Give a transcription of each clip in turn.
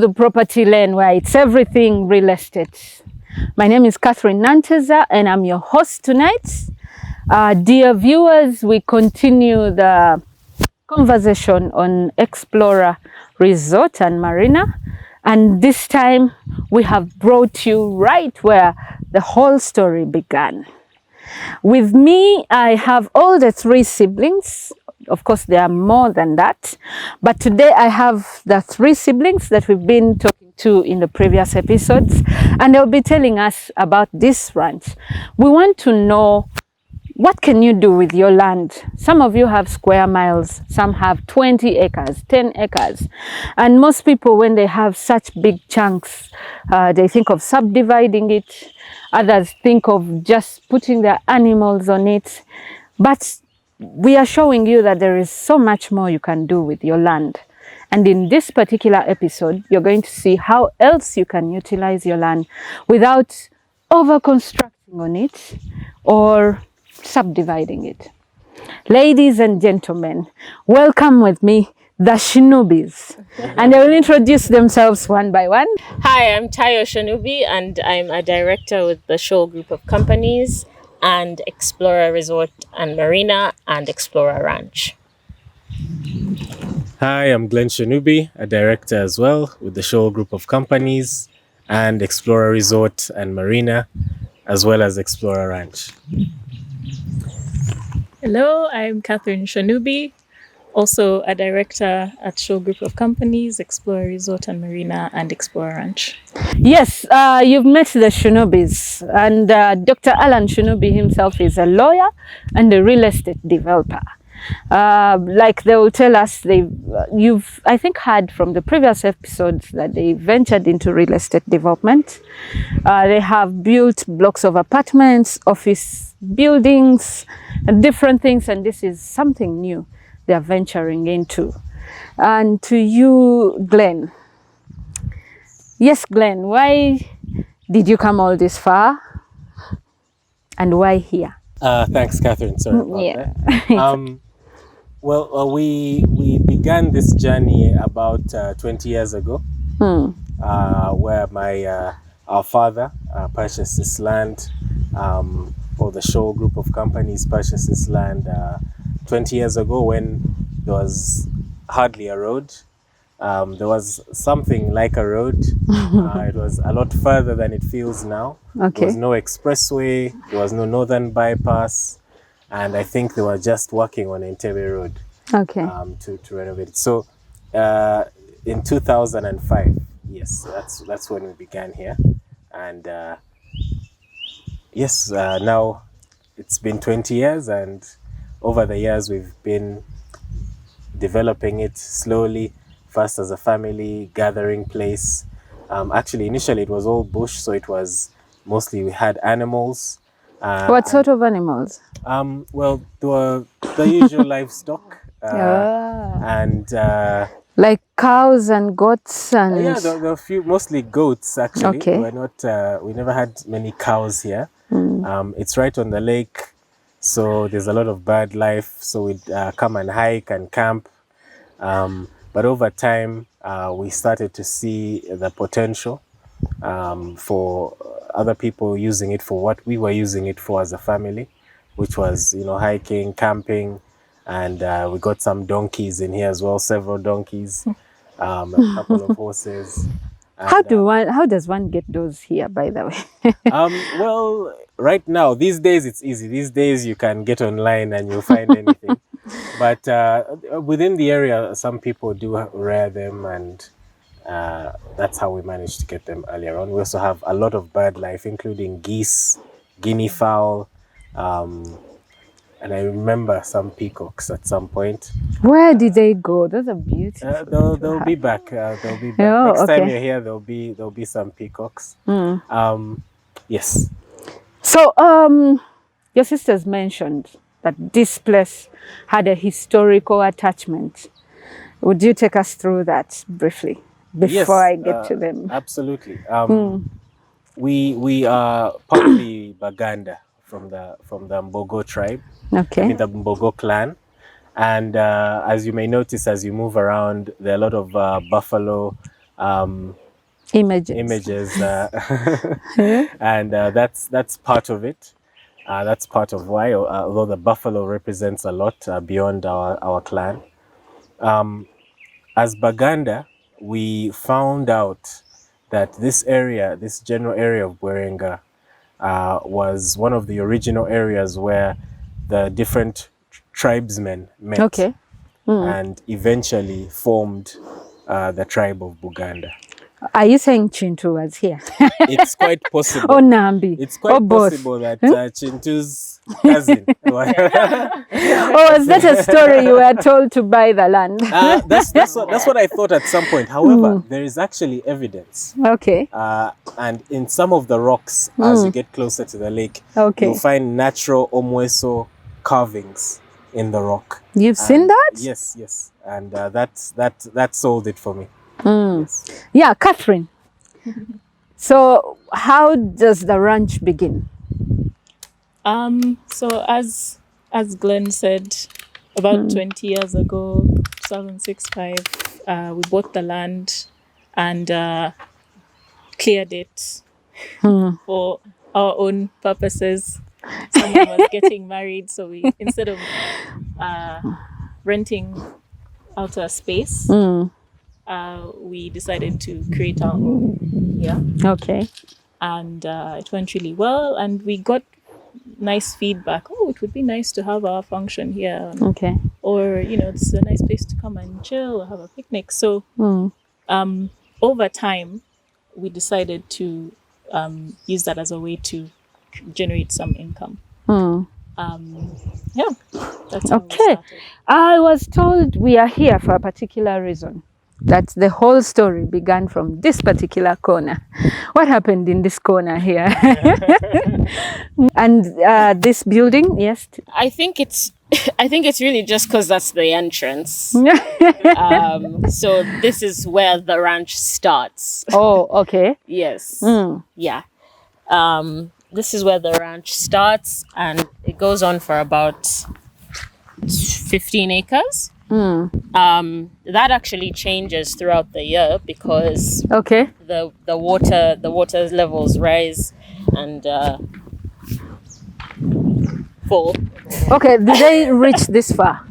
The property lane where it's everything real estate. My name is Catherine Nanteza and I'm your host tonight. Dear viewers, we continue the conversation on Explorer Resort and Marina, and this time we have brought you right where the whole story began. With me, I have all the three siblings. Of course, there are more than that. But today I have the three siblings that we've been talking to in the previous episodes. And they'll be telling us about this ranch. We want to know, what can you do with your land? Some of you have square miles. Some have 20 acres, 10 acres. And most people, when they have such big chunks, they think of subdividing it. Others think of just putting their animals on it. But we are showing you that there is so much more you can do with your land. And in this particular episode, you're going to see how else you can utilize your land without over-constructing on it or subdividing it. Ladies and gentlemen, welcome with me, the SHONUBIs. And they will introduce themselves one by one. Hi, I'm Tayo Shonubi, and I'm a director with the Shoal Group of Companies and Explorer Resort and Marina and Explorer Ranch. Hi, I'm Glenn Shonubi, a director as well with the Shoal Group of Companies and Explorer Resort and Marina, as well as Explorer Ranch. Hello, I'm Catherine Shonubi, also a director at Shoal Group of Companies, Explorer Resort and Marina, and Explorer Ranch. Yes, you've met the SHONUBIs, and Dr. Alan Shonubi himself is a lawyer and a real estate developer. Like they will tell us, you've I think heard from the previous episodes that they ventured into real estate development. They have built blocks of apartments, office buildings, and different things, and this is something new they are venturing into. And to you, Glenn. Yes, Glenn, why did you come all this far? And why here? Thanks, Catherine. Sorry about that. Well, we began this journey about 20 years ago, where our father purchased this land, or the Shoal Group of Companies purchased this land 20 years ago when there was hardly a road. There was something like a road. It was a lot further than it feels now. Okay. There was no expressway, there was no northern bypass, and I think they were just working on Entebbe Road to renovate it. So in 2005, yes, that's when we began here. And yes, now it's been 20 years, and over the years we've been developing it slowly, first as a family gathering place. Actually, initially it was all bush, so it was mostly we had animals. What sort of animals? Well, there were the usual livestock, and like cows and goats and yeah, there were a few, mostly goats actually. Okay. We never had many cows here. It's right on the lake, so there's a lot of bird life. So we'd come and hike and camp. But over time, we started to see the potential for other people using it for what we were using it for as a family, which was, hiking, camping, and we got some donkeys in here as well, several donkeys, a couple of horses. And, how does one get those here, by the way? Well, right now, these days it's easy. These days you can get online and you'll find anything. But within the area, some people do rear them, and that's how we managed to get them earlier on. We also have a lot of bird life, including geese, guinea fowl, and I remember some peacocks at some point. Where did they go? Those are beautiful. They'll be back. They'll be back. Oh, Next time okay. you're here, there'll be some peacocks. Yes. So, your sisters mentioned that this place had a historical attachment. Would you take us through that briefly before I get to them? Absolutely. We are partly Baganda from the Mbogo tribe. Okay. I mean the Mbogo clan. And as you may notice, as you move around, there are a lot of buffalo Images. And that's part of it. That's part of why, although the buffalo represents a lot beyond our clan. As Baganda, we found out that this area, this general area of Bwerenga, was one of the original areas where the different tribesmen met. Okay. And eventually formed the tribe of Buganda. Are you saying Chintu was here? It's quite possible. Or Nambi? It's quite or both? possible that Chintu's cousin. Or was that a story you were told to buy the land? That's what I thought at some point. However, there is actually evidence. Okay. And in some of the rocks, as you get closer to the lake, you'll find natural Omweso carvings in the rock. You've seen that? Yes. And that sold it for me. Yes. Yeah, Catherine. So how does the ranch begin? So as Glenn said, about 20 years ago, 2006-5, we bought the land and cleared it for our own purposes. Someone was getting married, so we, instead of renting out a space, we decided to create our own. Yeah. Okay. And it went really well, and we got nice feedback. Oh, it would be nice to have our function here. Okay. Or, this is a nice place to come and chill or have a picnic. So over time, we decided to use that as a way to generate some income. Yeah, that's how we Okay. started. I was told we are here for a particular reason. That the whole story began from this particular corner. What happened in this corner here? And this building, yes. I think it's really just because that's the entrance. So this is where the ranch starts. Oh, okay. Yes. Yeah. This is where the ranch starts, and it goes on for about 15 acres. That actually changes throughout the year because the water levels rise and fall. Okay, did they reach this far?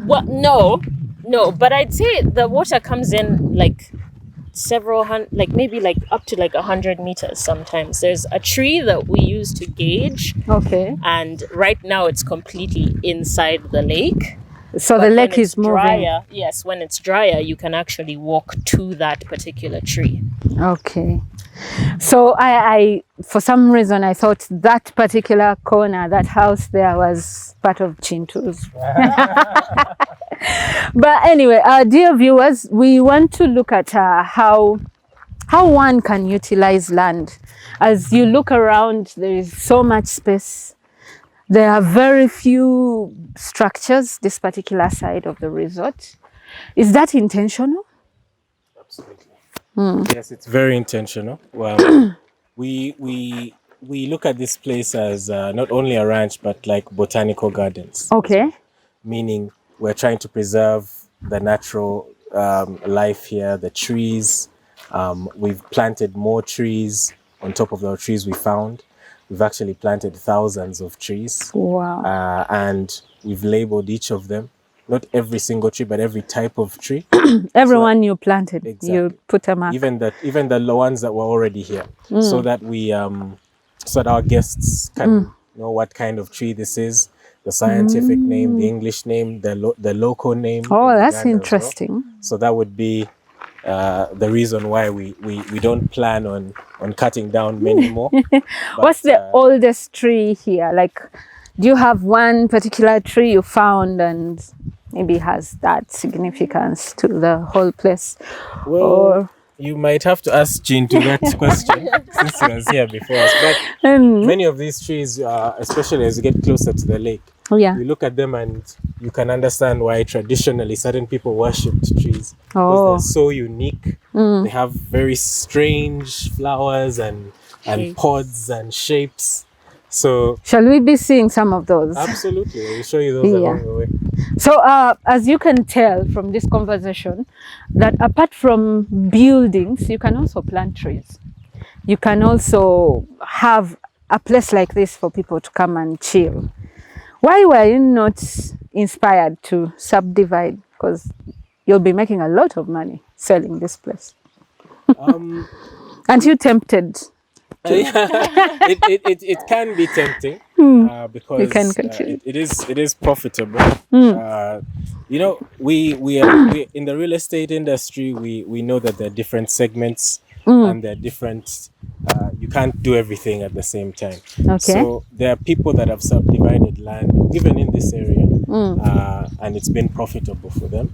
Well, no, but I'd say the water comes in like several hundred, like maybe like up to like 100 meters sometimes. There's a tree that we use to gauge. Okay. And right now it's completely inside the lake. So But the lake when it's is moving. drier, yes, when it's drier, you can actually walk to that particular tree. Okay. So I for some reason I thought that particular corner, that house there, was part of Chintu's. But anyway, dear viewers, we want to look at how one can utilize land. As you look around, there is so much space. There are very few structures this particular side of the resort. Is that intentional? Absolutely. Yes, it's very intentional. Well, we look at this place as not only a ranch but like botanical gardens. Okay. Meaning we're trying to preserve the natural life here, the trees. We've planted more trees on top of the trees we found. We've actually planted thousands of trees. Wow. And we've labeled each of them. Not every single tree, but every type of tree. Everyone you planted, Exactly. you put a mark. Even the ones that were already here, so that we so that our guests can know what kind of tree this is, the scientific name, the English name, the local name. Oh, in that's Uganda as well. interesting. So that would be the reason why we don't plan on cutting down many more. What's the oldest tree here? Like, do you have one particular tree you found and maybe has that significance to the whole place? Well, Or you might have to ask Jean to that question since he was here before us. But many of these trees, especially as you get closer to the lake, yeah. you look at them and you can understand why traditionally certain people worshipped trees. Because Oh. they're so unique. They have very strange flowers and Shapes. pods and shapes. So Shall we be seeing some of those? absolutely, we'll show you those Yeah. along the way. So, as you can tell from this conversation, that apart from buildings, you can also plant trees. You can also have a place like this for people to come and chill. Why were you not inspired to subdivide? Because you'll be making a lot of money selling this place. Um, Aren't you tempted? it can be tempting because You can continue. it is profitable. You know, we in the real estate industry, we know that there are different segments and there are different. You can't do everything at the same time. Okay. So there are people that have subdivided land, even in this area, and it's been profitable for them.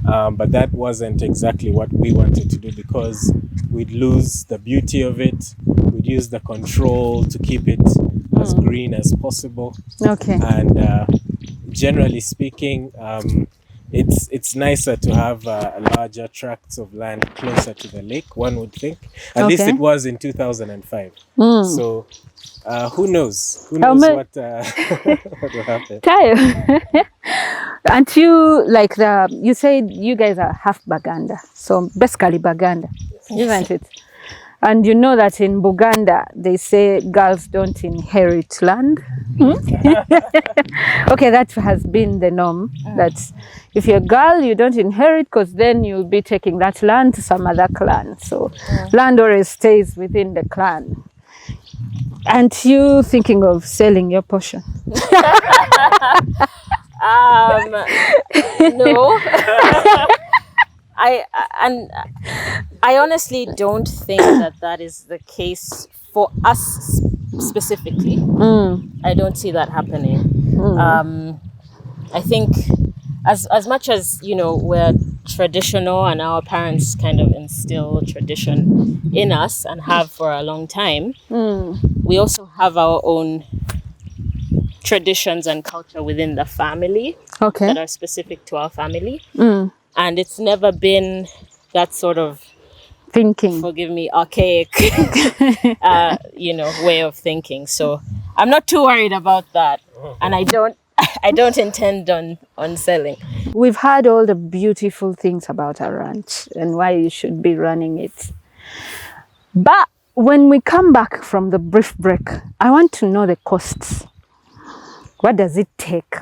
But that wasn't exactly what we wanted to do because we'd lose the beauty of it. We'd use the control to keep it as green as possible. Okay. And generally speaking, it's nicer to have larger tracts of land closer to the lake, one would think. At least it was in 2005. So who knows? Who knows what will happen? Tayo, aren't you like you said you guys are half Baganda, so basically Baganda, isn't it? And you know that in Buganda, they say girls don't inherit land. Okay, that has been the norm. That if you're a girl, you don't inherit because then you'll be taking that land to some other clan. So land always stays within the clan. Aren't you thinking of selling your portion? No. I honestly don't think that is the case for us specifically. I don't see that happening. I think as much as, you know, we're traditional and our parents kind of instill tradition in us and have for a long time, we also have our own traditions and culture within the family that are specific to our family. And it's never been that sort of thinking, forgive me, archaic you know, way of thinking. So I'm not too worried about that, and I don't intend on selling. We've heard all the beautiful things about our ranch and why you should be running it, but when we come back from the brief break, I want to know the costs. What does it take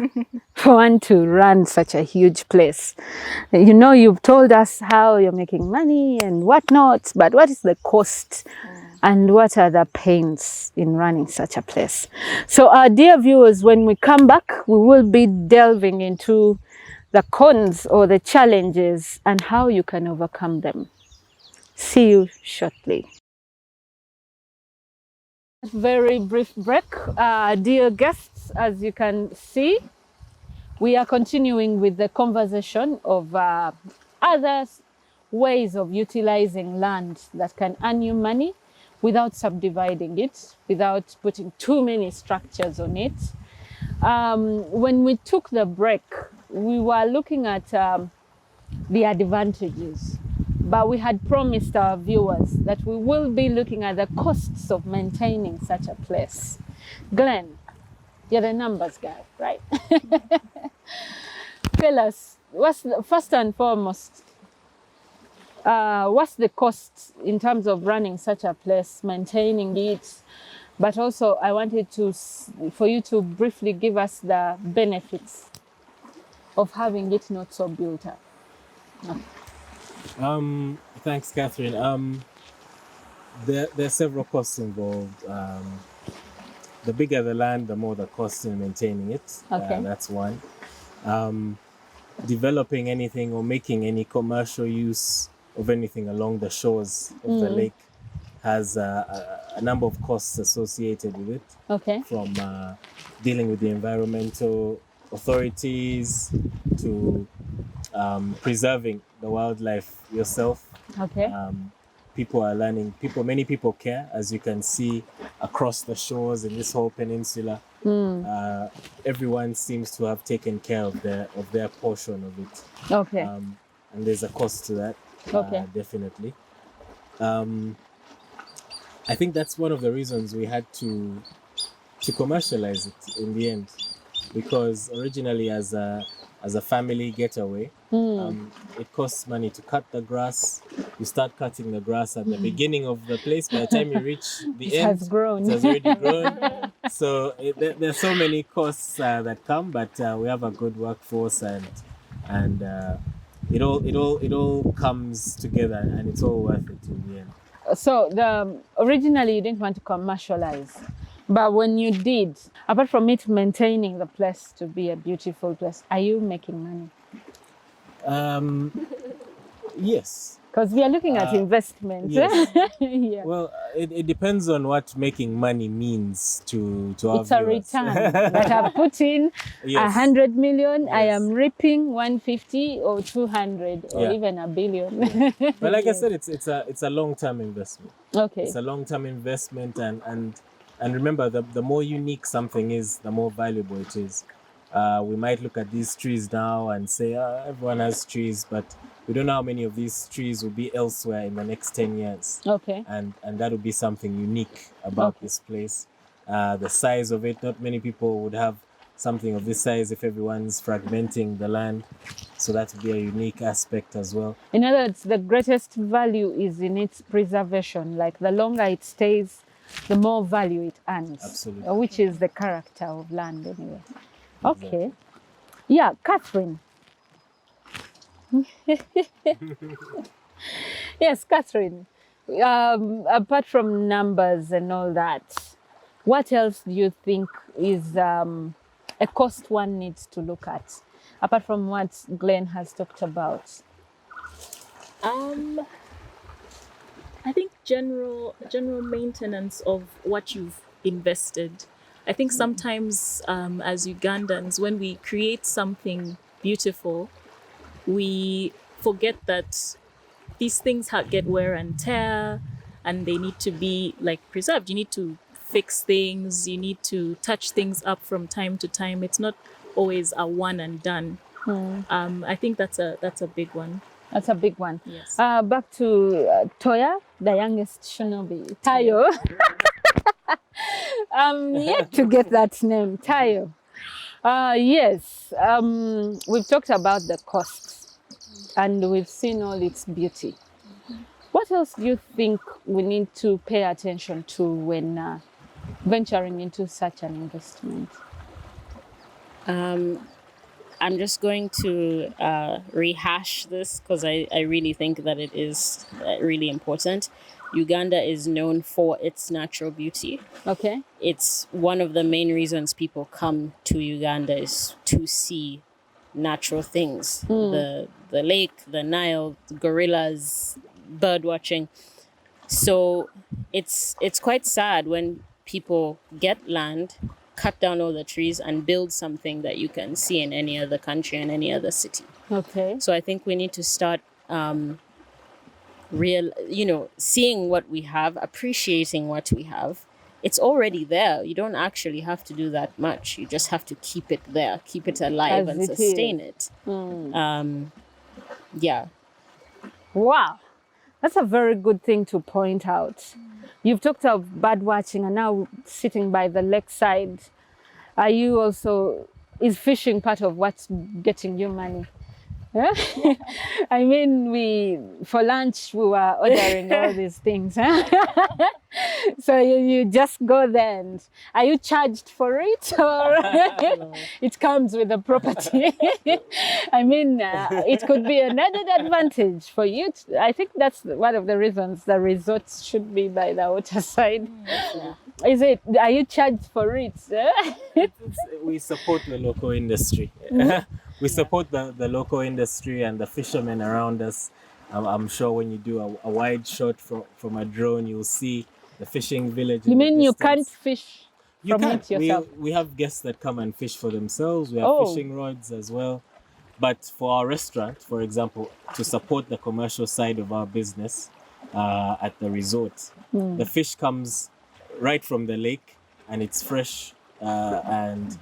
for one to run such a huge place? You know, you've told us how you're making money and whatnot, but what is the cost and what are the pains in running such a place? So, our dear viewers, when we come back, we will be delving into the cons or the challenges and how you can overcome them. See you shortly. Very brief break. Dear guests, as you can see, we are continuing with the conversation of other ways of utilizing land that can earn you money without subdividing it, without putting too many structures on it. When we took the break, we were looking at the advantages, but we had promised our viewers that we will be looking at the costs of maintaining such a place. Glenn, you're the numbers guy, right? Tell us, first and foremost, what's the cost in terms of running such a place, maintaining it? But also, I wanted for you to briefly give us the benefits of having it not so built up. Thanks, Catherine. There are several costs involved. The bigger the land, the more the cost in maintaining it. Okay. That's one. Developing anything or making any commercial use of anything along the shores of the lake has a number of costs associated with it. Okay. From dealing with the environmental authorities to preserving the wildlife yourself. Okay. People are learning. Many people care, as you can see across the shores in this whole peninsula. Everyone seems to have taken care of their portion of it. Okay. And there's a cost to that. Okay. Definitely. I think that's one of the reasons we had to commercialize it in the end, because originally as a as a family getaway. It costs money to cut the grass. You start cutting the grass at the beginning of the place. By the time you reach the It end, has grown. it has already grown. So there's so many costs that come, but we have a good workforce, and it all comes together, and it's all worth it in the end. So originally you didn't want to commercialize, but when you did, apart from it maintaining the place to be a beautiful place, are you making money? Yes. Because we are looking at investment. yes. Yeah. Well, it depends on what making money means to our It's a viewers. return that I've put in Yes. 100 million. I Yes. am reaping 150 or 200 or Yeah. even a billion. But like I said, it's a long-term investment. Okay. It's a long-term investment, and remember, the more unique something is, the more valuable it is. We might look at these trees now and say, everyone has trees, but we don't know how many of these trees will be elsewhere in the next 10 years. Okay. And that would be something unique about this place. The size of it, not many people would have something of this size if everyone's fragmenting the land. So that would be a unique aspect as well. In other words, the greatest value is in its preservation. Like the longer it stays, the more value it earns. Absolutely. Which is the character of land anyway. Okay. Yeah, Catherine. Yes, Catherine. Apart from numbers and all that, what else do you think is a cost one needs to look at, apart from what Glenn has talked about? I think general maintenance of what you've invested. I think sometimes as Ugandans, when we create something beautiful, we forget that these things get wear and tear, and they need to be like preserved. You need to fix things. You need to touch things up from time to time. It's not always a one and done. I think that's a big one. That's a big one. Yes. Back to Toya, the youngest Shonubi. Tayo. Yet to get that name, Tayo. Yes, we've talked about the costs and we've seen all its beauty. What else do you think we need to pay attention to when venturing into such an investment? I'm just going to rehash this because I really think that it is really important. Uganda is known for its natural beauty. Okay. It's one of the main reasons people come to Uganda is to see natural things. The lake, the Nile, the gorillas, bird watching. So it's quite sad when people get land, cut down all the trees and build something that you can see in any other country and any other city. Okay. So I think we need to start seeing what we have, appreciating what we have. It's already there. You don't actually have to do that much. You just have to keep it there, keep it alive As and it sustain is. it. Yeah. Wow. That's a very good thing to point out. You've talked of bird watching and now sitting by the lakeside. Are you also, is fishing part of what's getting you money? Yeah? I mean, for lunch, we were ordering all these things. So you just go there and are you charged for it or it comes with the property? I mean, it could be an added advantage for you. I think that's one of the reasons the resorts should be by the waterside. Is it? Are you charged for it? We support the local industry. We support the local industry and the fishermen around us. I'm sure when you do a wide shot from a drone, you'll see the fishing village. You in the mean you distance. can't fish You from can. it yourself? We have guests that come and fish for themselves. We have Oh. fishing rods as well. But for our restaurant, for example, to support the commercial side of our business at the resort, the fish comes right from the lake and it's fresh, and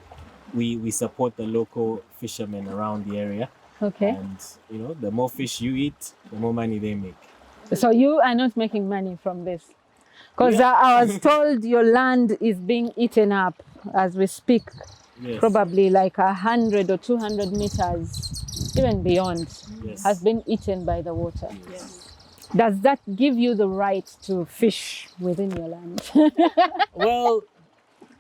we support the local fishermen around the area. Okay. And the more fish you eat, the more money they make. So you are not making money from this? Because I was told your land is being eaten up as we speak. Yes. probably like 100 or 200 meters, even beyond, Yes. has been eaten by the water. Yes. Does that give you the right to fish within your land? Well,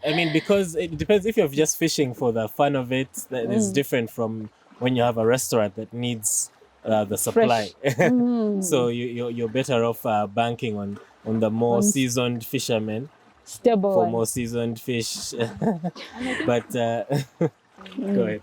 I mean, because it depends. If you're just fishing for the fun of it, that is different from when you have a restaurant that needs the supply. So you're better off banking on the more On seasoned fishermen Stable for ones. more seasoned fish. But go ahead.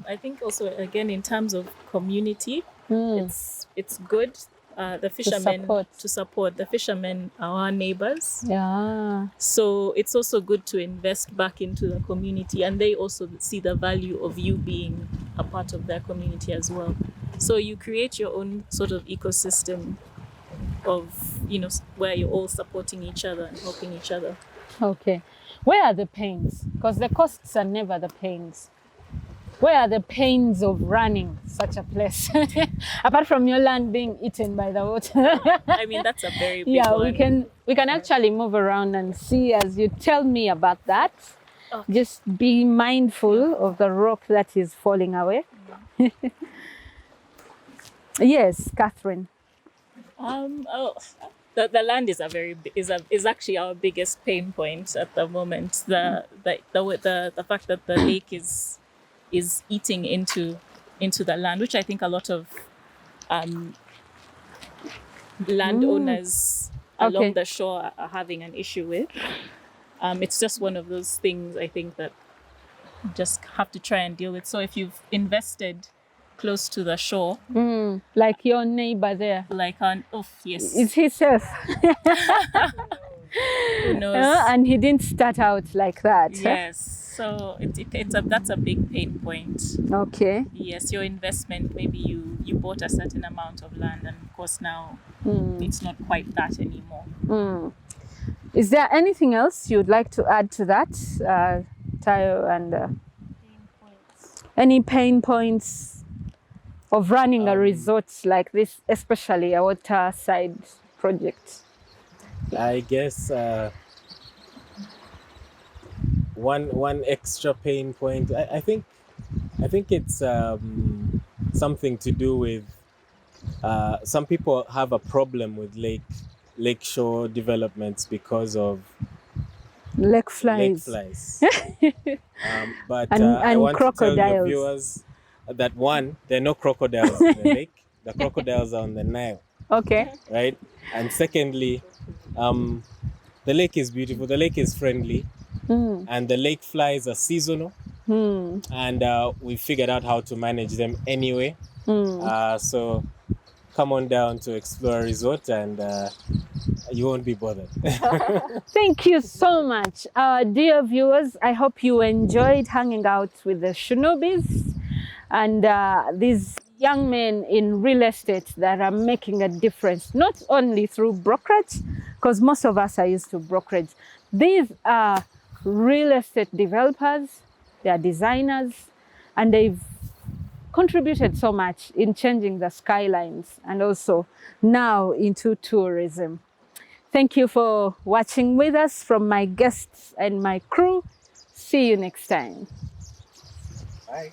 I think also, again, in terms of community, it's good. The fishermen support. to support the fishermen are our neighbors. Yeah. So it's also good to invest back into the community, and they also see the value of you being a part of their community as well. So you create your own sort of ecosystem of, where you're all supporting each other and helping each other. Okay. Where are the pains? Because the costs are never the pains. Where are the pains of running such a place? Apart from your land being eaten by the water. I mean, that's a very big Yeah, one. we can actually move around and see as you tell me about that. Okay. Just be mindful of the rock that is falling away. Yes, Catherine. The land is is actually our biggest pain point at the moment. The fact that the lake is eating into the land, which I think a lot of landowners along the shore are having an issue with. It's just one of those things I think that you just have to try and deal with. So if you've invested close to the shore, Like your neighbor there. like yes, Is he safe? who knows? And he didn't start out like that. Yes, so that's a big pain point. Okay. Yes, your investment, maybe you bought a certain amount of land, and of course now it's not quite that anymore. Is there anything else you'd like to add to that, Tayo? And any pain points of running a resort like this, especially a waterside project? I guess one extra pain point. I think it's something to do with some people have a problem with lakeshore developments because of Lake flies. But And I want to tell your crocodiles. viewers that one, there are no crocodiles in the lake. The crocodiles are on the Nile, Okay. right? And secondly, the lake is beautiful. The lake is friendly, and the lake flies are seasonal. And we figured out how to manage them anyway. So come on down to Explore Resort, and you won't be bothered. Thank you so much. Dear viewers, I hope you enjoyed hanging out with the Shonubis and these young men in real estate that are making a difference, not only through brokerage, because most of us are used to brokerage. These are real estate developers, they are designers, and they've contributed so much in changing the skylines and also now into tourism. Thank you for watching with us from my guests and my crew. See you next time. Bye.